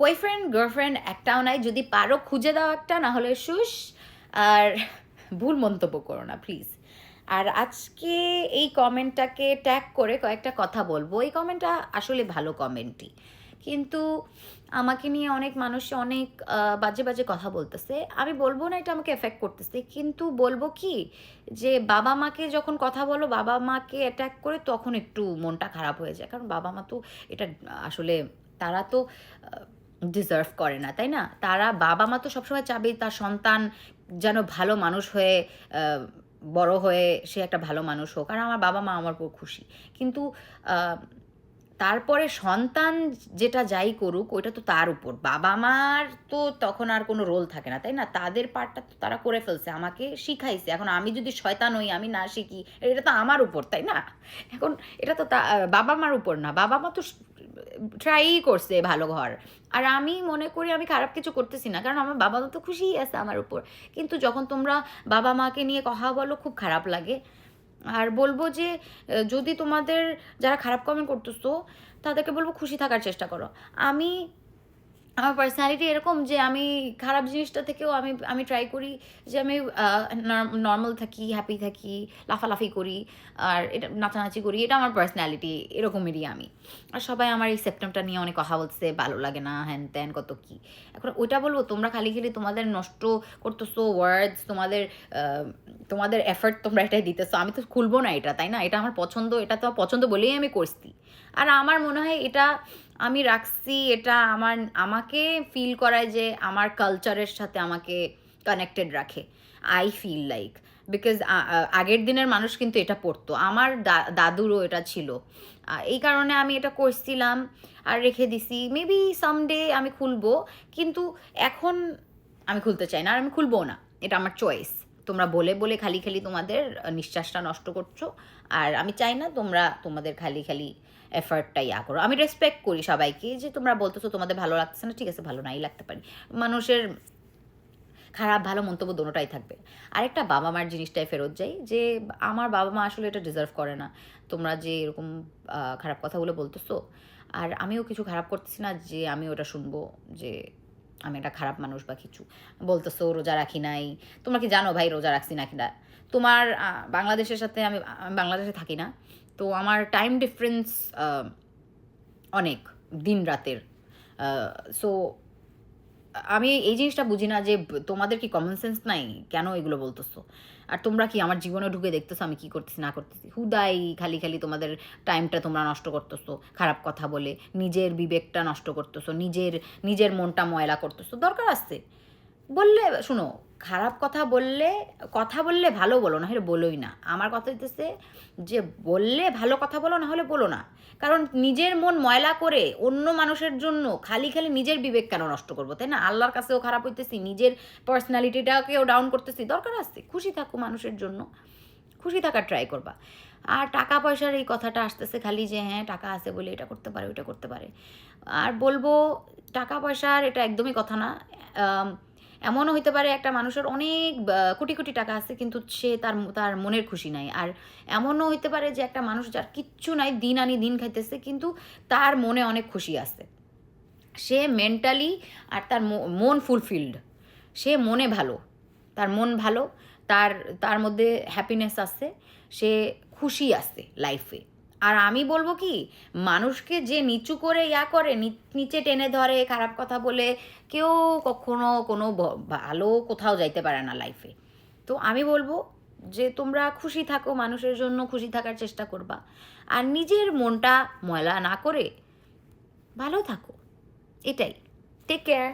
Boyfriend girlfriend একটাও নাই, যদি পারো খুঁজে দাও একটা, না হলে শুস। আর ভুল মন্তব্য করো না প্লিজ। আর আজকে এই কমেন্টটাকে ট্যাগ করে কয়েকটা কথা বলবো। এই কমেন্টটা আসলে ভালো কমেন্টই, কিন্তু আমাকে নিয়ে অনেক মানুষ অনেক বাজে বাজে কথা বলতেছে। আমি বলবো না এটা আমাকে এফেক্ট করতেছে, কিন্তু বলবো কি যে বাবা মাকে যখন কথা বলো, বাবা মাকে অ্যাটাক করে, তখন একটু মনটা খারাপ হয়ে যায়। কারণ বাবা মা তো এটা আসলে, তারা তো ডিজার্ভ করে না, তাই না? তারা, বাবা মা তো সবসময় চাবে তার সন্তান যেন ভালো মানুষ হয়ে বড় হয়ে সে একটা ভালো মানুষ হোক। আর আমার বাবা মা আমার উপর খুশি, কিন্তু তারপরে সন্তান যেটা যাই করুক ওইটা তো তার উপর। বাবা মার তো তখন আর কোনো রোল থাকে না, তাই না? তাদের পার্টটা তো তারা করে ফেলছে, আমাকে শিখাইছে। এখন আমি যদি শয়তান হই, আমি না শিখি, এটা তো আমার উপর, তাই না? এখন এটা তো বাবা মার উপর না। বাবা মা তো ট্রাই করছে ভালো ঘর, আর আমি মনে করি আমি খারাপ কিছু করতেছি না, কারণ আমার বাবা মা তো খুশিই আছে আমার উপর। কিন্তু যখন তোমরা বাবা মাকে নিয়ে কথা বলো, খুব খারাপ লাগে। আর বলবো যে যদি তোমাদের যারা খারাপ কমেন্ট করতেছো, তাদেরকে বলবো খুশি থাকার চেষ্টা করো। আমি, আমার পার্সোনালিটি এরকম যে আমি খারাপ জিনিসটা থেকেও আমি আমি ট্রাই করি যে আমি নর্মাল থাকি, হ্যাপি থাকি, লাফালাফি করি, আর এটা নাচানাচি করি। এটা আমার পার্সোনালিটি, এরকমেরই আমি। আর সবাই আমার এই সেপ্টেমটা নিয়ে অনেক কথা বলছে, ভালো লাগে না, হ্যান ত্যান কত কি। এখন ওইটা বলবো, তোমরা খালি খালি তোমাদের নষ্ট করতেছো ওয়ার্ডস, তোমাদের এফর্ট তোমরা এটাই দিতেছো। আমি তো খুলবো না এটা, তাই না? এটা আমার পছন্দ, এটা তো পছন্দ বলেই আমি করছি। আর আমার মনে হয় এটা আমি রাখছি, এটা আমাকে ফিল করায় যে আমার কালচারের সাথে আমাকে কানেক্টেড রাখে। আই ফিল লাইক, বিকজ আগের দিনের মানুষ কিন্তু এটা পড়তো, আমার দাদুরও এটা ছিল। এই কারণে আমি এটা করছিলাম আর রেখে দিছি। মেবি সামডে আমি খুলবো, কিন্তু এখন আমি খুলতে চাই না, আর আমি খুলবো না। এটা আমার চয়েস। তোমরা বলে বলে খালি খালি তোমাদের নিঃশ্বাসটা নষ্ট করছো, আর আমি চাই না তোমরা তোমাদের খালি খালি এফার্টটা ইয়া করো। আমি রেসপেক্ট করি সবাইকে, যে তোমরা বলতেছো তোমাদের ভালো লাগতেছে না, ঠিক আছে, ভালো নাই লাগতে পারি। মানুষের খারাপ ভালো মন্তব্য দোনোটাই থাকবে। আরেকটা, বাবা মার জিনিসটাই ফেরত যাই, যে আমার বাবা মা আসলে এটা ডিজার্ভ করে না। তোমরা যে এরকম খারাপ কথাগুলো বলতেছো, আর আমিও কিছু খারাপ করতেছি না যে আমি ওটা শুনবো যে আমি একটা খারাপ মানুষ বা কিছু। বলতেছো রোজা রাখি নাই, তোমরা কি জানো ভাই রোজা রাখছি নাকি না? তোমার বাংলাদেশের সাথে, আমি বাংলাদেশে থাকি না, তো আমার টাইম ডিফারেন্স অনেক, দিন রাতের। সো আমি এই জিনিসটা বুঝি না যে তোমাদের কি কমন সেন্স নাই, কেন এগুলো বলতেছো? আর তোমরা কি আমার জীবনে ঢুকে দেখতেছো আমি কি করতেছি না করতেছি? হুদাই খালি খালি তোমাদের টাইমটা তোমরা নষ্ট করতেছো খারাপ কথা বলে, নিজের বিবেকটা নষ্ট করতেছো, নিজের মনটা ময়লা করতেছো। দরকার আছে বললে, শুনো, খারাপ কথা বললে ভালো বলো, না হলে বলোই না। আমার কথা হইতেছে যে বললে ভালো কথা বলো, না হলে বলো না। কারণ নিজের মন ময়লা করে অন্য মানুষের জন্য খালি খালি নিজের বিবেক কেন নষ্ট করবো, তাই না? আল্লাহর কাছেও খারাপ হইতেছি, নিজের পার্সোনালিটিটাকেও ডাউন করতেছি। দরকার আছে খুশি থাকো, মানুষের জন্য খুশি থাকার ট্রাই করবা। আর টাকা পয়সার এই কথাটা আসতেছে খালি, যে হ্যাঁ টাকা আছে বলে এটা করতে পারে ওইটা করতে পারে। আর বলবো, টাকা পয়সার এটা একদমই কথা না। এমনও হইতে পারে একটা মানুষের অনেক কোটি কোটি টাকা আছে, কিন্তু সে তার তার মনের খুশি নাই। আর এমনও হইতে পারে যে একটা মানুষ যার কিচ্ছু নাই, দিন আনি দিন খাইতেছে, কিন্তু তার মনে অনেক খুশি আছে। সে মেন্টালি আর তার মন ফুলফিলড, সে মনে ভালো, তার মন ভালো, তার তার মধ্যে হ্যাপিনেস আছে, সে খুশি আছে লাইফে। আর আমি বলবো কি, মানুষকে যে নিচু করে ইয়া করে, নিচে টেনে ধরে খারাপ কথা বলে, কেউ কখনো কোনো ভালো কোথাও যাইতে পারে না লাইফে। তো আমি বলবো যে তোমরা খুশি থাকো, মানুষের জন্য খুশি থাকার চেষ্টা করবা, আর নিজের মনটা ময়লা না করে ভালো থাকো। এটাই। Take care.